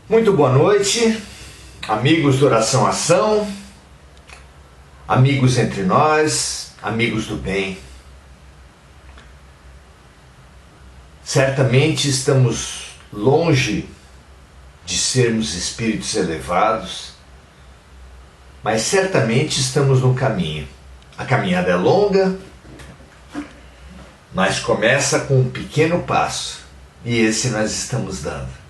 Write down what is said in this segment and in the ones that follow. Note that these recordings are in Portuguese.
Muito boa noite, amigos do Oração Ação, amigos entre nós, amigos do bem. Certamente estamos longe de sermos espíritos elevados, mas certamente estamos no caminho. A caminhada é longa, mas começa com um pequeno passo, e esse nós estamos dando.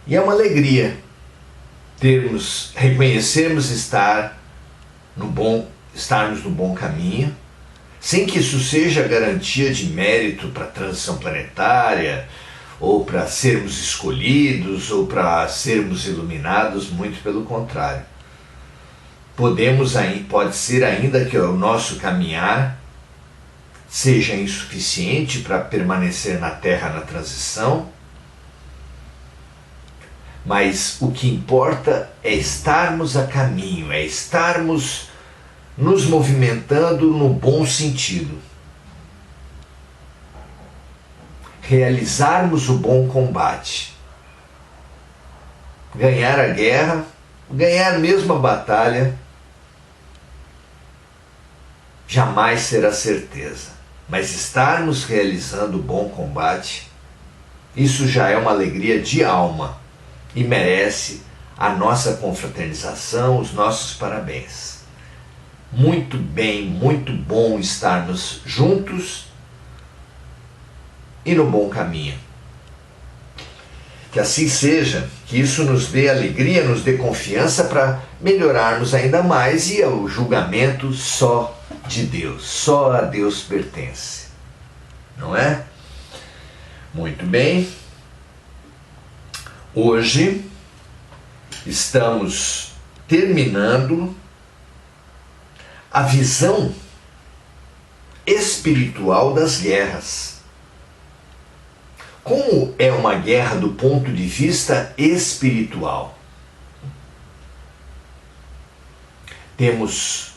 E é uma alegria reconhecermos estarmos no bom caminho, sem que isso seja garantia de mérito para a transição planetária, ou para sermos escolhidos, ou para sermos iluminados, muito pelo contrário. Pode ser ainda que o nosso caminhar seja insuficiente para permanecer na Terra na transição, mas o que importa é estarmos a caminho, é estarmos nos movimentando no bom sentido. Realizarmos o bom combate. Ganhar a guerra, ganhar mesmo a batalha, jamais será certeza. Mas estarmos realizando o bom combate, isso já é uma alegria de alma. E merece a nossa confraternização, os nossos parabéns. Muito bem, muito bom estarmos juntos e no bom caminho. Que assim seja, que isso nos dê alegria, nos dê confiança para melhorarmos ainda mais, e o julgamento só de Deus, só a Deus pertence. Não é? Muito bem. Hoje estamos terminando a visão espiritual das guerras. Como é uma guerra do ponto de vista espiritual? Temos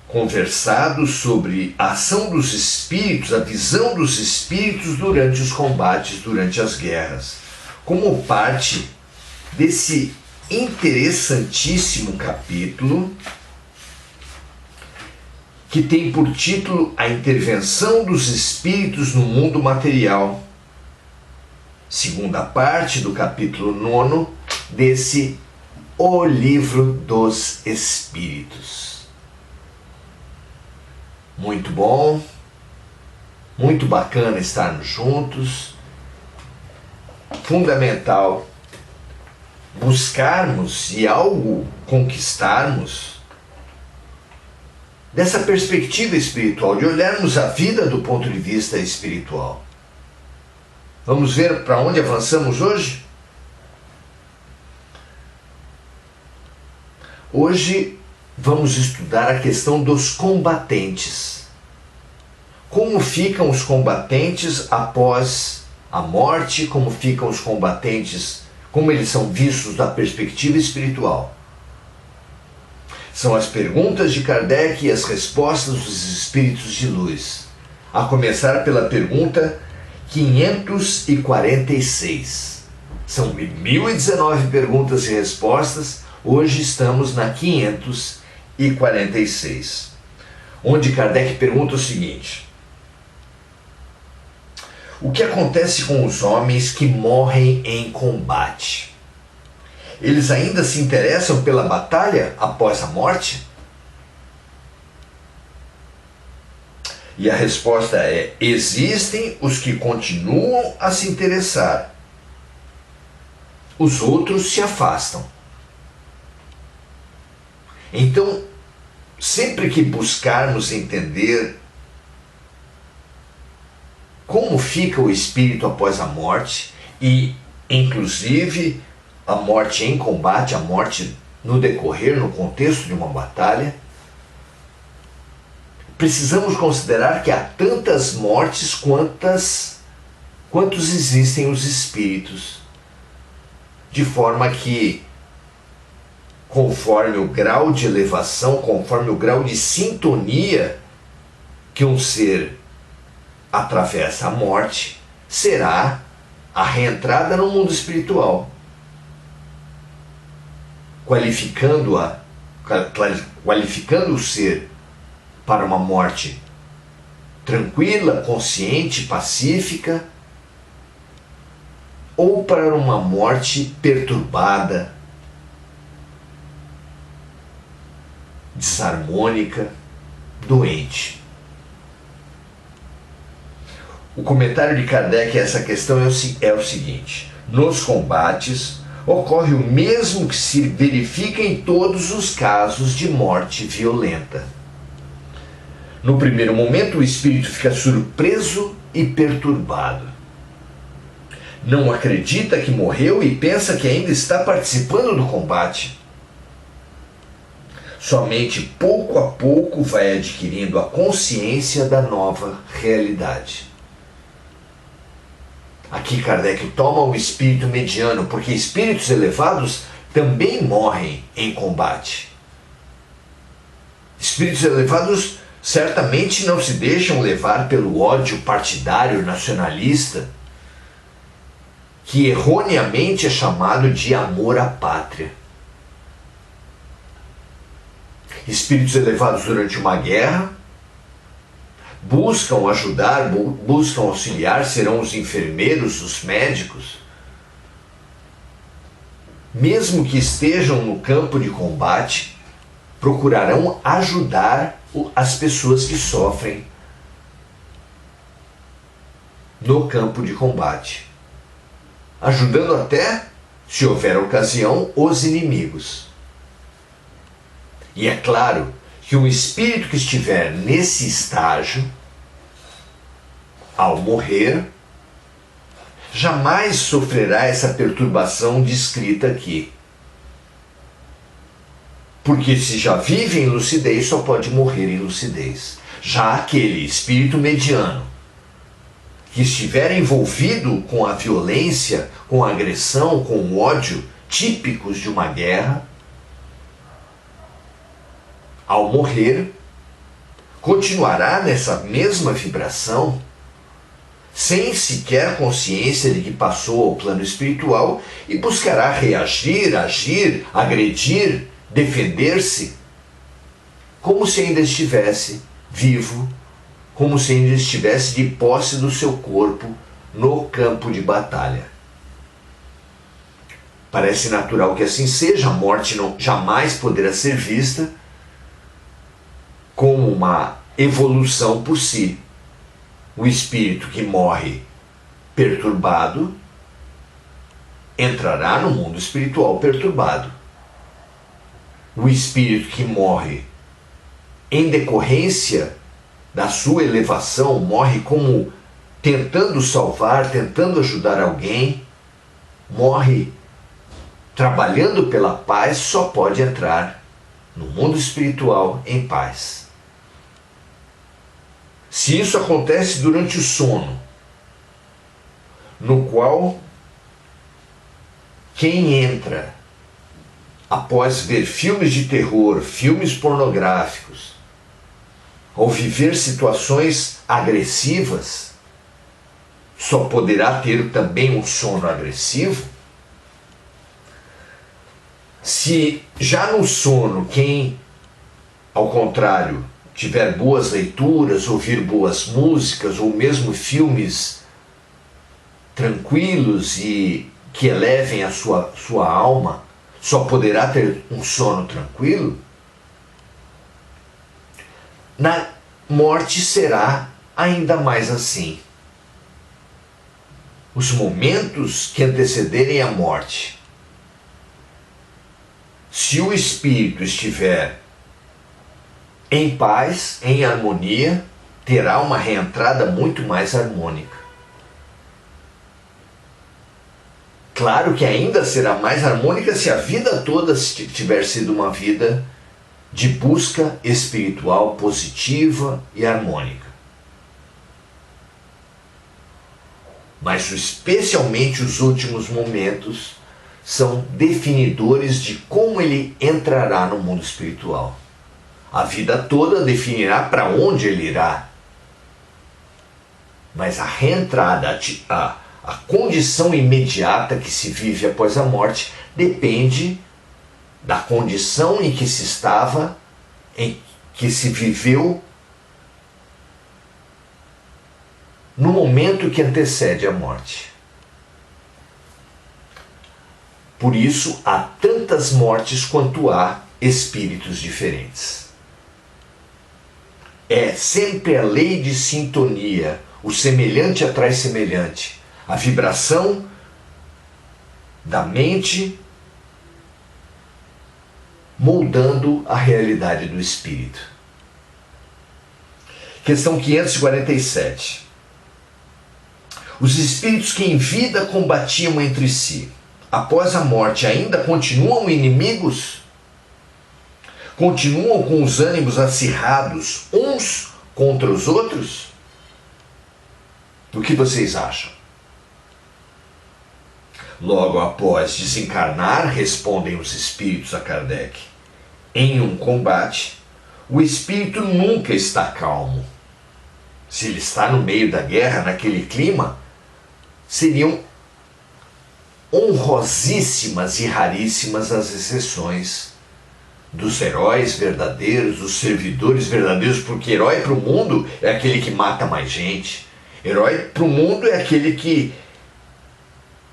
conversado sobre a ação dos espíritos, a visão dos espíritos durante os combates, durante as guerras, como parte desse interessantíssimo capítulo que tem por título A Intervenção dos Espíritos no Mundo Material, segunda parte do capítulo 9 desse O Livro dos Espíritos. Muito bom, muito bacana estarmos juntos. Fundamental buscarmos e algo conquistarmos dessa perspectiva espiritual, de olharmos a vida do ponto de vista espiritual. Vamos ver para onde avançamos hoje? Hoje vamos estudar a questão dos combatentes. Como ficam os combatentes após a morte, como ficam os combatentes, como eles são vistos da perspectiva espiritual. São as perguntas de Kardec e as respostas dos espíritos de luz. A começar pela pergunta 546. São 1019 perguntas e respostas, hoje estamos na 546, onde Kardec pergunta o seguinte: o que acontece com os homens que morrem em combate? Eles ainda se interessam pela batalha após a morte? E a resposta é: existem os que continuam a se interessar. Os outros se afastam. Então, sempre que buscarmos entender como fica o espírito após a morte, e inclusive a morte em combate, a morte no decorrer, no contexto de uma batalha, precisamos considerar que há tantas mortes quantos existem os espíritos, de forma que, conforme o grau de elevação, conforme o grau de sintonia que um ser atravessa a morte, será a reentrada no mundo espiritual, qualificando o ser para uma morte tranquila, consciente, pacífica, ou para uma morte perturbada, desarmônica, doente. O comentário de Kardec a essa questão é o seguinte: nos combates ocorre o mesmo que se verifica em todos os casos de morte violenta. No primeiro momento, o espírito fica surpreso e perturbado. Não acredita que morreu e pensa que ainda está participando do combate. Somente pouco a pouco vai adquirindo a consciência da nova realidade. Aqui Kardec toma o espírito mediano, porque espíritos elevados também morrem em combate. Espíritos elevados certamente não se deixam levar pelo ódio partidário nacionalista, que erroneamente é chamado de amor à pátria. Espíritos elevados durante uma guerra buscam ajudar, buscam auxiliar, serão os enfermeiros, os médicos. Mesmo que estejam no campo de combate, procurarão ajudar as pessoas que sofrem no campo de combate, ajudando até, se houver ocasião, os inimigos. E é claro que um espírito que estiver nesse estágio, ao morrer, jamais sofrerá essa perturbação descrita aqui. Porque se já vive em lucidez, só pode morrer em lucidez. Já aquele espírito mediano, que estiver envolvido com a violência, com a agressão, com o ódio típicos de uma guerra, ao morrer, continuará nessa mesma vibração, sem sequer consciência de que passou ao plano espiritual, e buscará reagir, agir, agredir, defender-se, como se ainda estivesse vivo, como se ainda estivesse de posse do seu corpo no campo de batalha. Parece natural que assim seja. A morte jamais poderá ser vista como uma evolução por si. O espírito que morre perturbado entrará no mundo espiritual perturbado. O espírito que morre em decorrência da sua elevação, morre como tentando salvar, tentando ajudar alguém, morre trabalhando pela paz, só pode entrar no mundo espiritual em paz. Se isso acontece durante o sono, no qual quem entra após ver filmes de terror, filmes pornográficos, ou viver situações agressivas, só poderá ter também um sono agressivo. Se já no sono, quem, ao contrário, tiver boas leituras, ouvir boas músicas, ou mesmo filmes tranquilos e que elevem a sua alma, só poderá ter um sono tranquilo, na morte será ainda mais assim. Os momentos que antecederem a morte, se o espírito estiver em paz, em harmonia, terá uma reentrada muito mais harmônica. Claro que ainda será mais harmônica se a vida toda tiver sido uma vida de busca espiritual positiva e harmônica. Mas especialmente os últimos momentos são definidores de como ele entrará no mundo espiritual. A vida toda definirá para onde ele irá. Mas a reentrada, A condição imediata que se vive após a morte depende da condição em que se estava, em que se viveu no momento que antecede a morte. Por isso, há tantas mortes quanto há espíritos diferentes. É sempre a lei de sintonia, o semelhante atrai semelhante, a vibração da mente moldando a realidade do espírito. Questão 547. Os espíritos que em vida combatiam entre si, após a morte ainda continuam inimigos? Continuam com os ânimos acirrados uns contra os outros? O que vocês acham? Logo após desencarnar, respondem os espíritos a Kardec, em um combate, o espírito nunca está calmo. Se ele está no meio da guerra, naquele clima, seriam honrosíssimas e raríssimas as exceções dos heróis verdadeiros, dos servidores verdadeiros, porque herói para o mundo é aquele que mata mais gente. Herói para o mundo é aquele que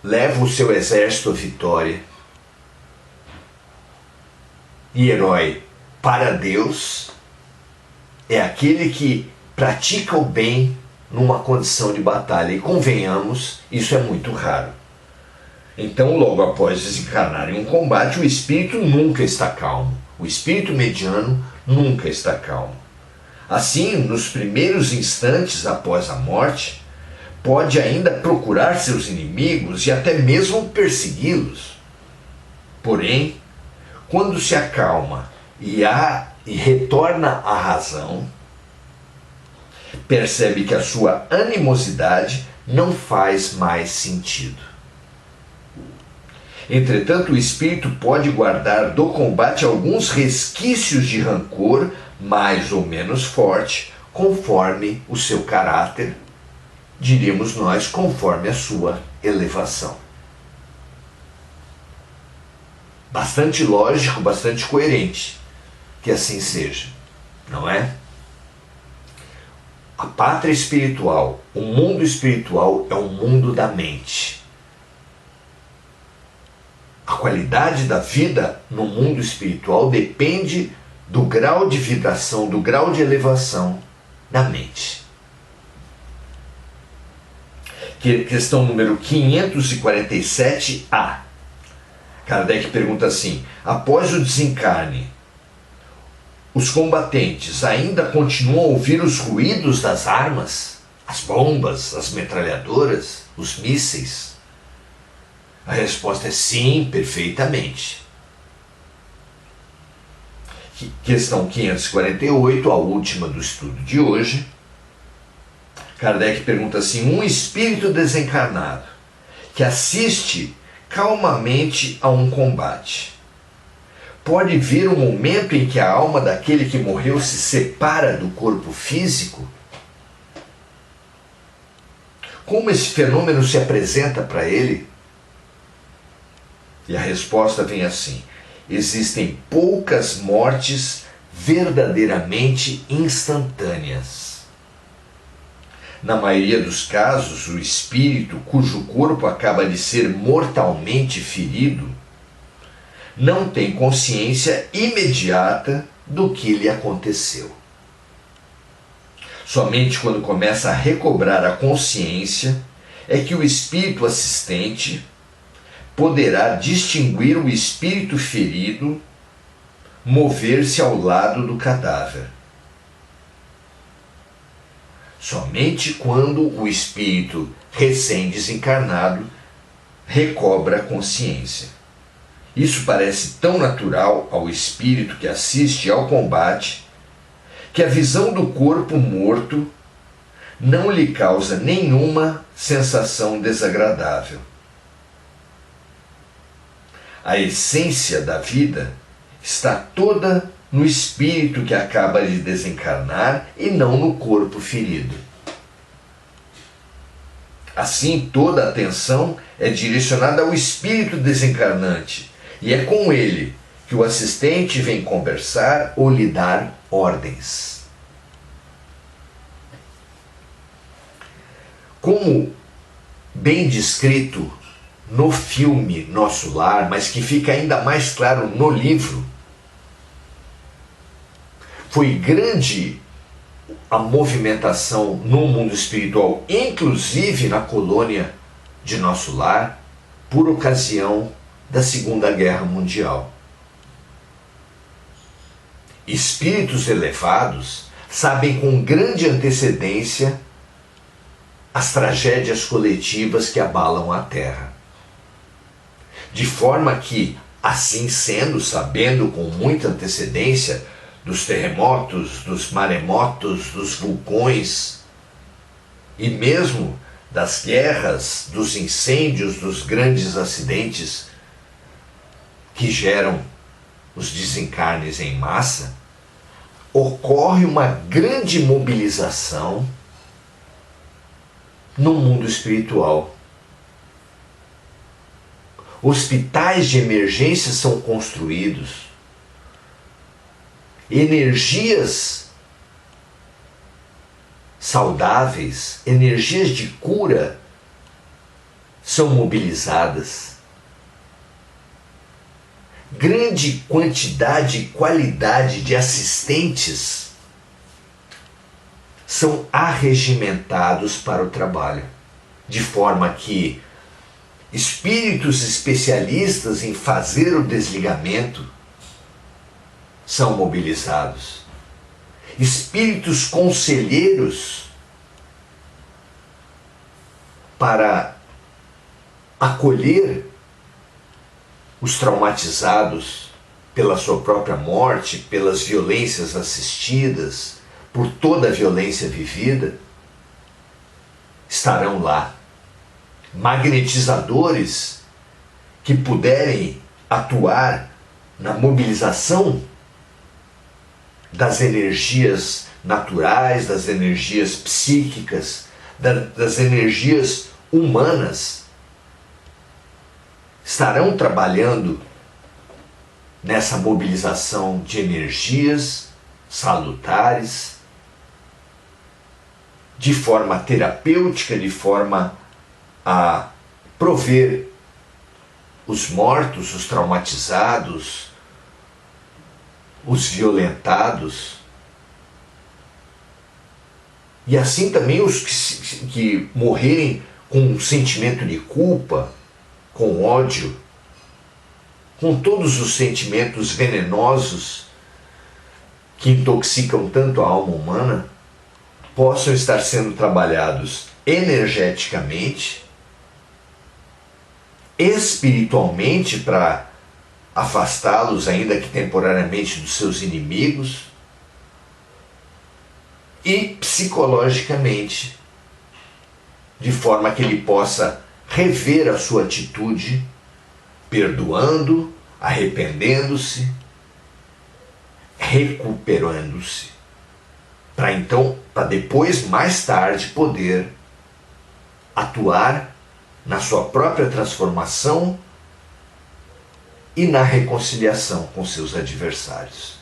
leva o seu exército à vitória. E herói para Deus é aquele que pratica o bem numa condição de batalha. E convenhamos, isso é muito raro. Então, logo após desencarnar em um combate, o espírito nunca está calmo. O espírito mediano nunca está calmo. Assim, nos primeiros instantes após a morte, pode ainda procurar seus inimigos e até mesmo persegui-los. Porém, quando se acalma e retorna à razão, percebe que a sua animosidade não faz mais sentido. Entretanto, o espírito pode guardar do combate alguns resquícios de rancor, mais ou menos forte, conforme o seu caráter, diríamos nós, conforme a sua elevação. Bastante lógico, bastante coerente que assim seja, não é? A pátria espiritual, o mundo espiritual é um mundo da mente. A qualidade da vida no mundo espiritual depende do grau de vibração, do grau de elevação da mente. Questão número 547A. Kardec pergunta assim: após o desencarne, os combatentes ainda continuam a ouvir os ruídos das armas, as bombas, as metralhadoras, os mísseis? A resposta é sim, perfeitamente. Questão 548, a última do estudo de hoje. Kardec pergunta assim: um espírito desencarnado que assiste calmamente a um combate, pode vir um momento em que a alma daquele que morreu se separa do corpo físico? Como esse fenômeno se apresenta para ele? E a resposta vem assim: existem poucas mortes verdadeiramente instantâneas. Na maioria dos casos, o espírito cujo corpo acaba de ser mortalmente ferido não tem consciência imediata do que lhe aconteceu. Somente quando começa a recobrar a consciência é que o espírito assistente poderá distinguir o espírito ferido mover-se ao lado do cadáver. Somente quando o espírito recém-desencarnado recobra a consciência. Isso parece tão natural ao espírito que assiste ao combate que a visão do corpo morto não lhe causa nenhuma sensação desagradável. A essência da vida está toda no espírito que acaba de desencarnar e não no corpo ferido. Assim, toda a atenção é direcionada ao espírito desencarnante, e é com ele que o assistente vem conversar ou lhe dar ordens. Como bem descrito no filme Nosso Lar, mas que fica ainda mais claro no livro, foi grande a movimentação no mundo espiritual, inclusive na colônia de Nosso Lar, por ocasião da Segunda Guerra Mundial. Espíritos elevados sabem com grande antecedência as tragédias coletivas que abalam a Terra. De forma que, assim sendo, sabendo com muita antecedência dos terremotos, dos maremotos, dos vulcões e mesmo das guerras, dos incêndios, dos grandes acidentes que geram os desencarnes em massa, ocorre uma grande mobilização no mundo espiritual. Hospitais de emergência são construídos, energias saudáveis, energias de cura são mobilizadas. Grande quantidade e qualidade de assistentes são arregimentados para o trabalho, de forma que espíritos especialistas em fazer o desligamento são mobilizados. Espíritos conselheiros para acolher os traumatizados pela sua própria morte, pelas violências assistidas, por toda a violência vivida, estarão lá. Magnetizadores que puderem atuar na mobilização das energias naturais, das energias psíquicas, das energias humanas, estarão trabalhando nessa mobilização de energias salutares, de forma terapêutica, de forma a prover os mortos, os traumatizados, os violentados, e assim também os que morrerem com um sentimento de culpa, com ódio, com todos os sentimentos venenosos que intoxicam tanto a alma humana, possam estar sendo trabalhados energeticamente, espiritualmente, para afastá-los, ainda que temporariamente, dos seus inimigos, e psicologicamente, de forma que ele possa rever a sua atitude, perdoando, arrependendo-se, recuperando-se, para então, para depois, mais tarde, poder atuar na sua própria transformação e na reconciliação com seus adversários.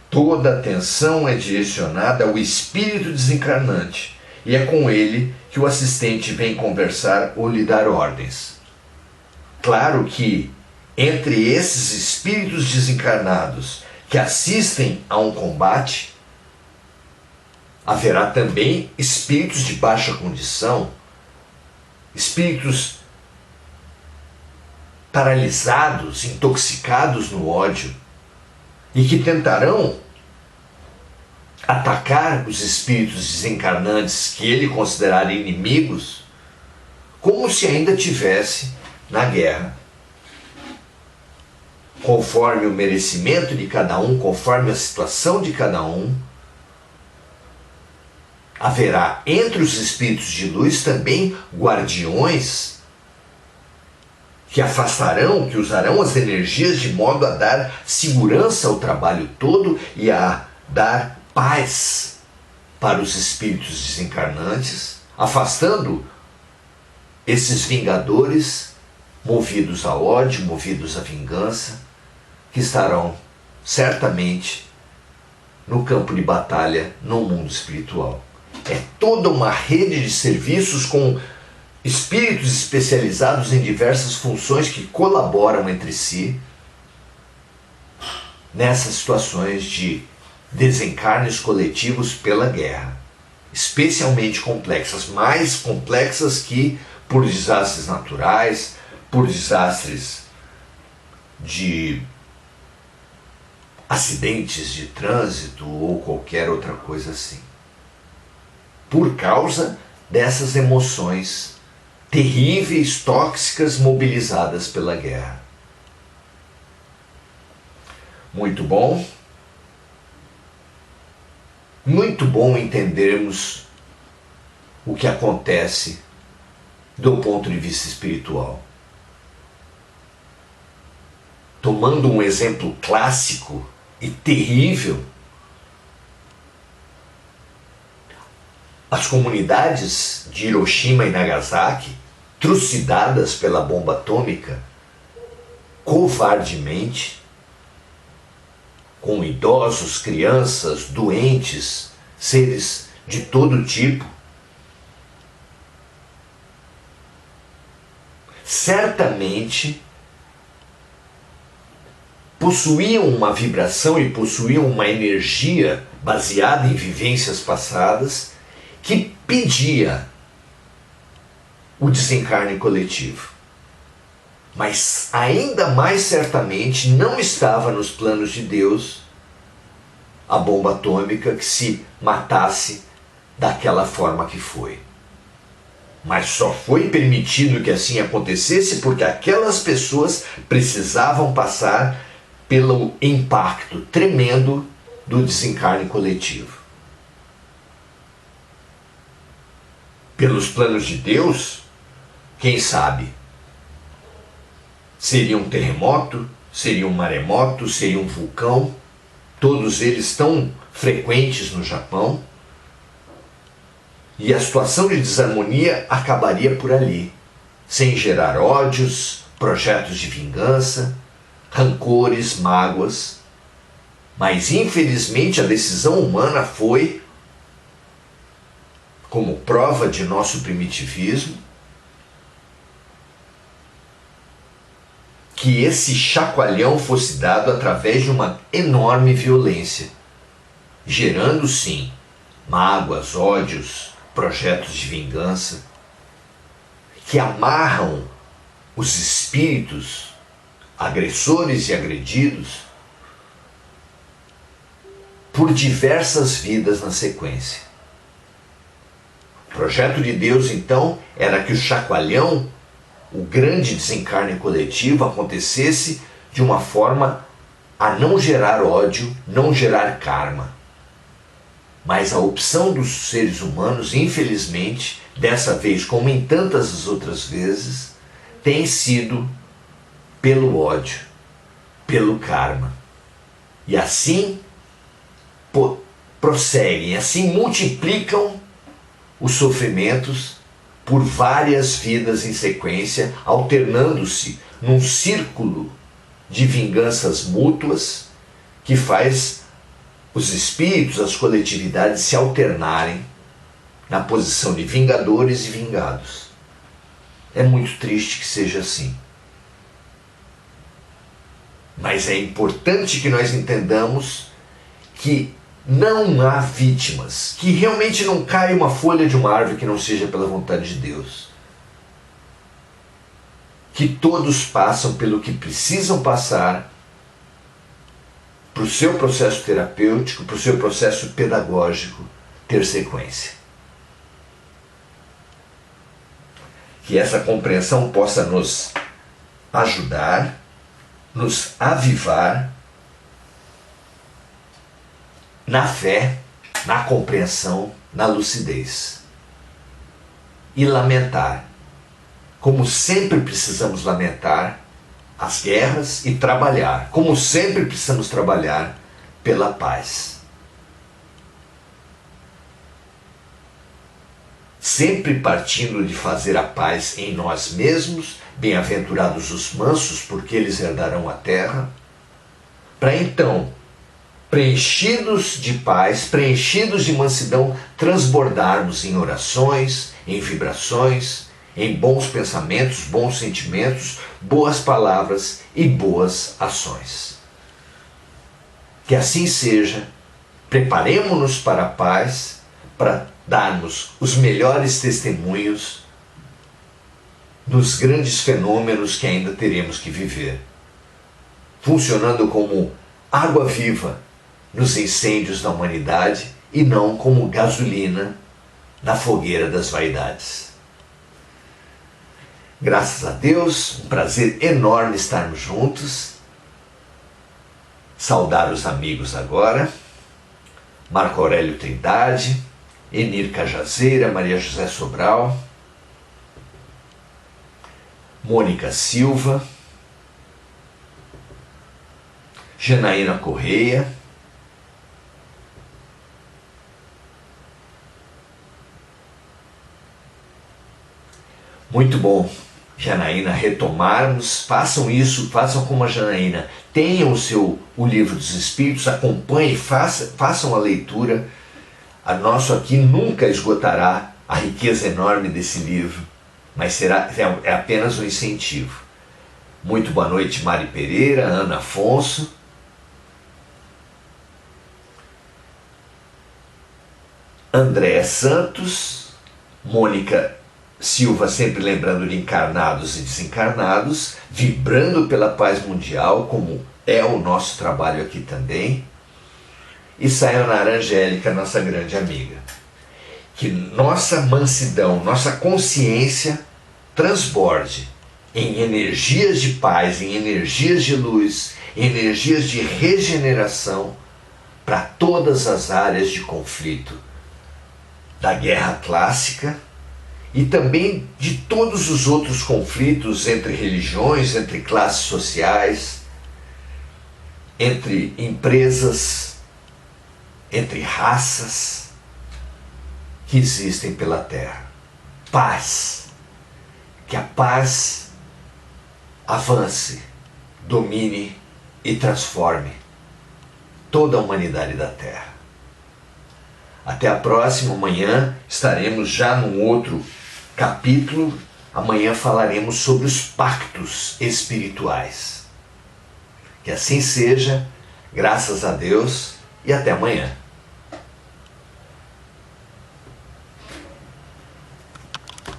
Toda a atenção é direcionada ao espírito desencarnante, e é com ele que o assistente vem conversar ou lhe dar ordens. Claro que, entre esses espíritos desencarnados que assistem a um combate, haverá também espíritos de baixa condição, espíritos paralisados, intoxicados no ódio, e que tentarão atacar os espíritos desencarnantes que ele considerar inimigos, como se ainda tivesse na guerra. Conforme o merecimento de cada um, conforme a situação de cada um, haverá entre os espíritos de luz também guardiões que afastarão, que usarão as energias de modo a dar segurança ao trabalho todo e a dar paz para os espíritos desencarnantes, afastando esses vingadores movidos a ódio, movidos à vingança, que estarão certamente no campo de batalha no mundo espiritual. É toda uma rede de serviços com espíritos especializados em diversas funções que colaboram entre si nessas situações de desencarnes coletivos pela guerra, especialmente complexas, mais complexas que por desastres naturais, por desastres de acidentes de trânsito ou qualquer outra coisa assim. Por causa dessas emoções terríveis, tóxicas, mobilizadas pela guerra. Muito bom. Muito bom entendermos o que acontece do ponto de vista espiritual. Tomando um exemplo clássico e terrível, as comunidades de Hiroshima e Nagasaki, trucidadas pela bomba atômica, covardemente, com idosos, crianças, doentes, seres de todo tipo, certamente possuíam uma vibração e possuíam uma energia baseada em vivências passadas que pedia o desencarne coletivo. Mas ainda mais certamente não estava nos planos de Deus a bomba atômica que se matasse daquela forma que foi. Mas só foi permitido que assim acontecesse porque aquelas pessoas precisavam passar pelo impacto tremendo do desencarne coletivo. Pelos planos de Deus, quem sabe? Seria um terremoto, seria um maremoto, seria um vulcão, todos eles tão frequentes no Japão, e a situação de desarmonia acabaria por ali, sem gerar ódios, projetos de vingança, rancores, mágoas. Mas infelizmente a decisão humana foi, como prova de nosso primitivismo, que esse chacoalhão fosse dado através de uma enorme violência, gerando sim mágoas, ódios, projetos de vingança, que amarram os espíritos agressores e agredidos por diversas vidas na sequência. O projeto de Deus, então, era que o chacoalhão, o grande desencarne coletivo, acontecesse de uma forma a não gerar ódio, não gerar karma. Mas a opção dos seres humanos, infelizmente, dessa vez, como em tantas outras vezes, tem sido pelo ódio, pelo karma. E assim prosseguem, assim multiplicam os sofrimentos por várias vidas em sequência, alternando-se num círculo de vinganças mútuas que faz os espíritos, as coletividades se alternarem na posição de vingadores e vingados. É muito triste que seja assim. Mas é importante que nós entendamos que não há vítimas, que realmente não cai uma folha de uma árvore que não seja pela vontade de Deus. Que todos passam pelo que precisam passar para o seu processo terapêutico, para o seu processo pedagógico ter sequência. Que essa compreensão possa nos ajudar, nos avivar na fé, na compreensão, na lucidez. E lamentar como sempre precisamos lamentar as guerras e trabalhar, como sempre precisamos trabalhar pela paz. Sempre partindo de fazer a paz em nós mesmos, bem-aventurados os mansos, porque eles herdarão a terra, para então, preenchidos de paz, preenchidos de mansidão, transbordarmos em orações, em vibrações, em bons pensamentos, bons sentimentos, boas palavras e boas ações. Que assim seja, preparemo-nos para a paz, para darmos os melhores testemunhos nos grandes fenômenos que ainda teremos que viver, funcionando como água viva nos incêndios da humanidade e não como gasolina na fogueira das vaidades. Graças a Deus, um prazer enorme estarmos juntos. Saudar os amigos agora: Marco Aurélio Trindade, Enir Cajazeira, Maria José Sobral, Mônica Silva, Janaína Correia, muito bom, Janaína, retomarmos, façam isso, façam como a Janaína, tenham o livro dos Espíritos, acompanhem, façam a leitura. A nosso aqui nunca esgotará a riqueza enorme desse livro, mas é apenas um incentivo. Muito boa noite, Mari Pereira, Ana Afonso. André Santos, Mônica Silva, sempre lembrando de encarnados e desencarnados, vibrando pela paz mundial, como é o nosso trabalho aqui também. E Sayonara Angélica, nossa grande amiga. Que nossa mansidão, nossa consciência transborde em energias de paz, em energias de luz, em energias de regeneração para todas as áreas de conflito da guerra clássica e também de todos os outros conflitos entre religiões, entre classes sociais, entre empresas, entre raças que existem pela Terra. Paz. Que a paz avance, domine e transforme toda a humanidade da Terra. Até a próxima. Amanhã estaremos já num outro capítulo. Amanhã falaremos sobre os pactos espirituais. Que assim seja, graças a Deus, e até amanhã.